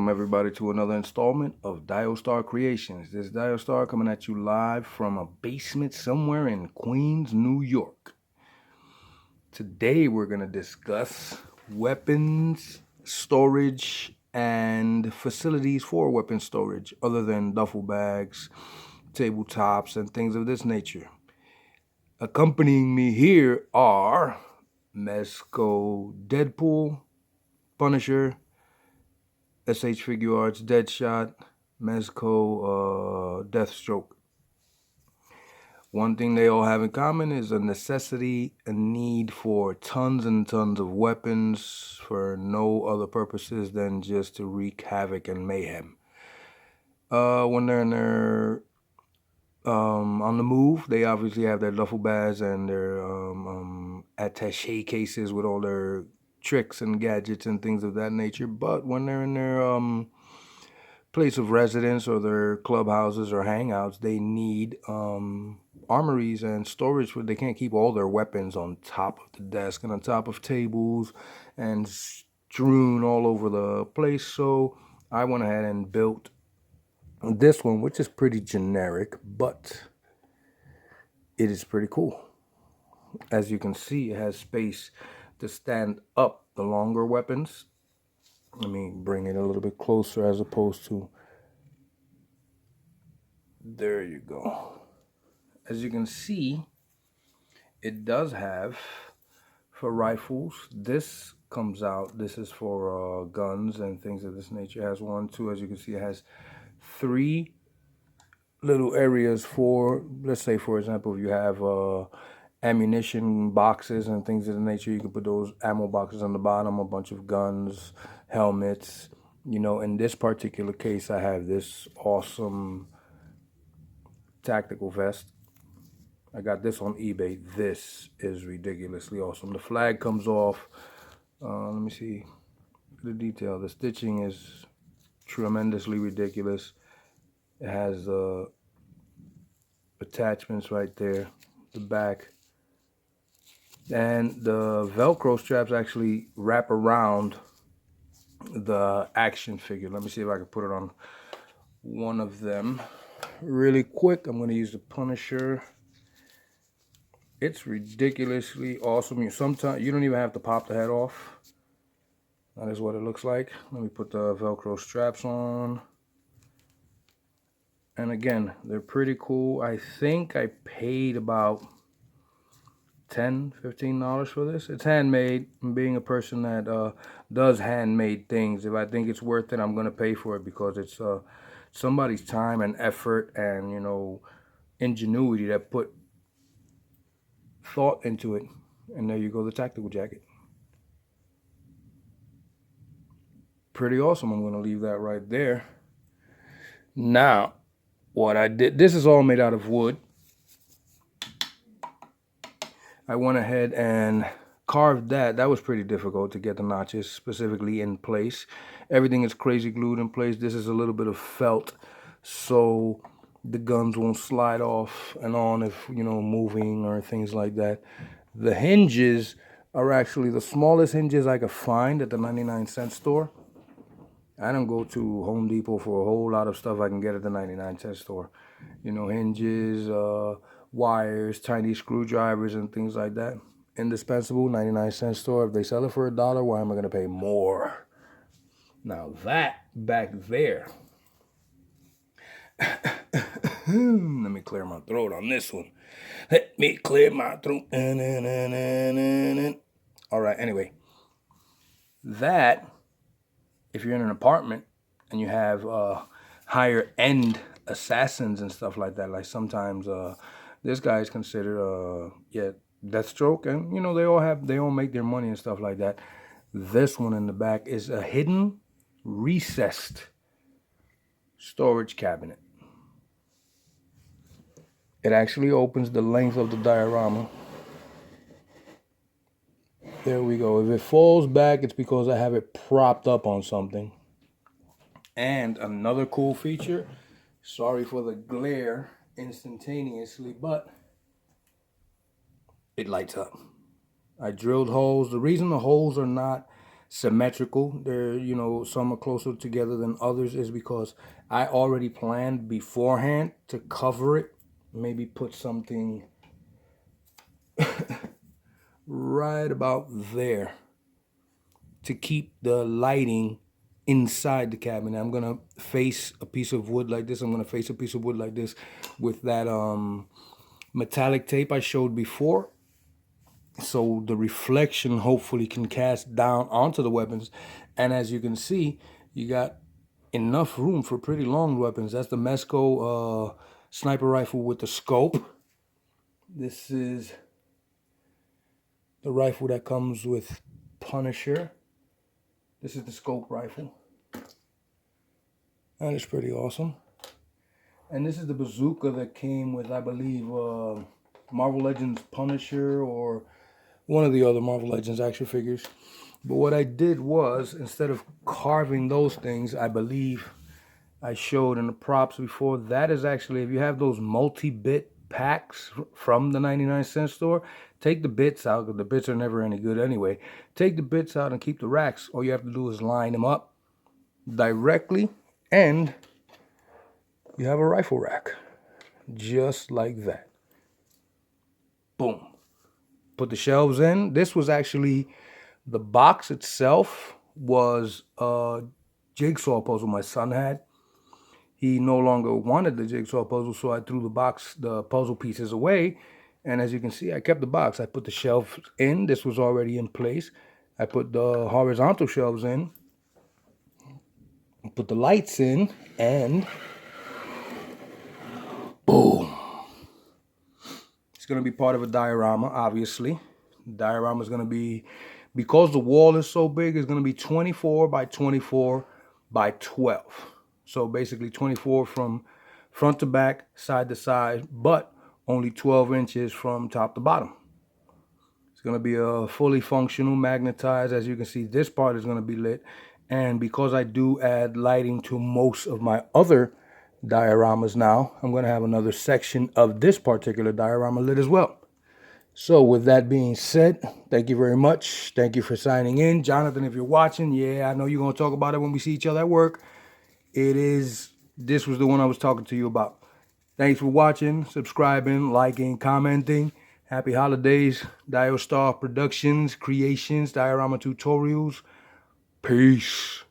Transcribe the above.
welcome everybody to another installment of Diostar Creations. This is Diostar coming at you live from a basement somewhere in Queens, New York. Today we're going to discuss weapons storage and facilities for weapon storage other than duffel bags, tabletops, and things of this nature. Accompanying me here are Mezco Deadpool, Punisher, SH Figure Arts, Deadshot, Mezco, Deathstroke. One thing they all have in common is a necessity, a need for tons and tons of weapons for no other purposes than just to wreak havoc and mayhem. When they're in their on the move, they obviously have their duffel bags and their attache cases with all their tricks and gadgets and things of that nature. But when they're in their place of residence or their clubhouses or hangouts, they need armories and storage where they can't keep all their weapons on top of the desk and on top of tables and strewn all over the place. So I went ahead and built this one, which is pretty generic, but it is pretty cool. As you can see, it has space to stand up the longer weapons. Let me bring it a little bit closer as opposed to, there you go. As you can see, it does have, for rifles, this comes out, this is for guns and things of this nature. It has 1, 2, as you can see, it has 3 little areas for, let's say, for example, if you have ammunition boxes and things of the nature, you can put those ammo boxes on the bottom, a bunch of guns, helmets. You know, in this particular case, I have this awesome tactical vest. I got this on eBay. This is ridiculously awesome. The flag comes off. Let me see the detail. The stitching is tremendously ridiculous. It has attachments right there, the back. And the Velcro straps actually wrap around the action figure. Let me see if I can put it on one of them really quick. I'm going to use the Punisher. It's ridiculously awesome. Sometimes you don't even have to pop the head off. That is what it looks like. Let me put the Velcro straps on. And again, they're pretty cool. I think I paid about $10, $15 for this. It's handmade. Being a person that does handmade things, if I think it's worth it, I'm going to pay for it because it's somebody's time and effort and, you know, ingenuity that put thought into it. And there you go, the tactical jacket. Pretty awesome. I'm going to leave that right there. Now, what I did, this is all made out of wood. I went ahead and carved that. That was pretty difficult to get the notches specifically in place. Everything is crazy glued in place. This is a little bit of felt so the guns won't slide off and on if, you know, moving or things like that. The hinges are actually the smallest hinges I could find at the 99-cent store. I don't go to Home Depot for a whole lot of stuff I can get at the 99-cent store. You know, hinges, wires, tiny screwdrivers, and things like that. Indispensable, 99-cent store. If they sell it for $1, why am I going to pay more? Now that back there. Let me clear my throat on this one. Let me clear my throat. All right, anyway. That, if you're in an apartment and you have higher end assassins and stuff like that, like sometimes this guy is considered Deathstroke, and you know they all make their money and stuff like that. This one in the back is a hidden, recessed storage cabinet. It actually opens the length of the diorama. There we go. If it falls back, it's because I have it propped up on something. And another cool feature, sorry for the glare instantaneously, but it lights up. I drilled holes. The reason the holes are not symmetrical. They're, you know, some are closer together than others, is because I already planned beforehand to cover it. Maybe put something right about there to keep the lighting inside the cabinet. I'm gonna face a piece of wood like this. I'm gonna face a piece of wood like this with that metallic tape I showed before, so the reflection hopefully can cast down onto the weapons. And as you can see, you got enough room for pretty long weapons. That's the Mesco sniper rifle with the scope. This is the rifle that comes with Punisher. This is the scope rifle. That is pretty awesome. And this is the bazooka that came with, I believe, Marvel Legends Punisher or one of the other Marvel Legends action figures. But what I did was, instead of carving those things, I believe I showed in the props before, that is actually, if you have those multi-bit packs from the 99-cent store, take the bits out, because the bits are never any good anyway. Take the bits out and keep the racks. All you have to do is line them up directly, and you have a rifle rack. Just like that. Boom. Put the shelves in. This was actually, the box itself was a jigsaw puzzle my son had. He no longer wanted the jigsaw puzzle, so I threw the puzzle pieces away. And as you can see, I kept the box. I put the shelves in. This was already in place. I put the horizontal shelves in, put the lights in, and boom. It's going to be part of a diorama, obviously. The diorama is going to be, because the wall is so big, it's going to be 24 by 24 by 12. So basically 24 from front to back, side to side, but only 12 inches from top to bottom. It's going to be a fully functional, magnetized. As you can see, this part is going to be lit. And because I do add lighting to most of my other dioramas now, I'm going to have another section of this particular diorama lit as well. So with that being said, thank you very much. Thank you for signing in. Jonathan, if you're watching, yeah, I know you're going to talk about it when we see each other at work. This was the one I was talking to you about. Thanks for watching, subscribing, liking, commenting. Happy holidays. Diostar Productions, Creations, Diorama Tutorials. Peace.